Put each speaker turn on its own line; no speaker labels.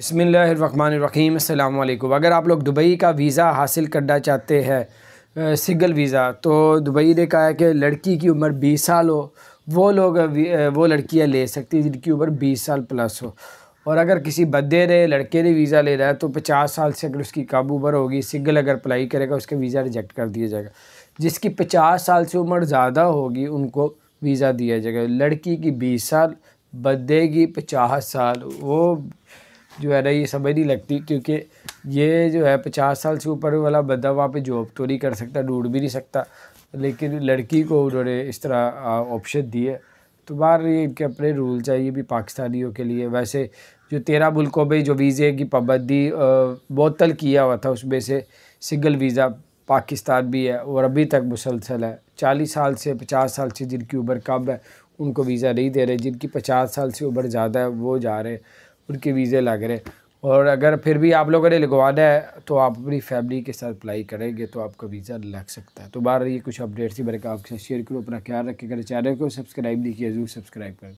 बिस्मिल्लाहिर्रहमानिर्रहीम अस्सलाम वालेकुम। अगर आप लोग दुबई का वीज़ा हासिल करना चाहते हैं सिंगल वीज़ा, तो दुबई ने कहा है कि लड़की की उम्र 20 साल हो, वो लोग वो लड़कियां ले सकती हैं जिनकी उम्र 20 साल प्लस हो। और अगर किसी बंदे ने लड़के ने वीज़ा लेना है तो 50 साल से अगर उसकी कम उम्र होगी, सिंगल अगर अप्लाई करेगा उसका वीज़ा रिजेक्ट कर दिया जाएगा। जिसकी 50 साल से उम्र ज़्यादा होगी उनको वीज़ा दिया जाएगा। लड़की की 20 साल, बंदे की 50 साल। वो जो है ना, ये समझ नहीं लगती, क्योंकि ये जो है 50 साल से ऊपर वाला बंदा वहाँ पे जॉब तो नहीं कर सकता, ढूंढ भी नहीं सकता, लेकिन लड़की को उन्होंने इस तरह ऑप्शन दिए। तो बाहर ये इनके अपने रूल चाहिए भी पाकिस्तानियों के लिए। वैसे जो 13 मुल्कों में जो वीज़े की पाबंदी मुअत्तल किया हुआ था, उसमें से सिंगल वीज़ा पाकिस्तान भी है और अभी तक मुसलसल है। 40 साल से 50 साल से जिनकी उम्र कम है उनको वीज़ा नहीं दे रहे, जिनकी 50 साल से उम्र ज़्यादा है वो जा रहे हैं, उनके वीज़े लग रहे। और अगर फिर भी आप लोगों ने लगवाना है तो आप अपनी फैमिली के साथ अप्लाई करेंगे तो आपका वीज़ा लग सकता है। तो बाहर ये कुछ अपडेट्स ही मैंने कहा आपके साथ शेयर करूँ। अपना ख्याल रखें। अगर चैनल को सब्सक्राइब नहीं किया ज़रूर सब्सक्राइब करें।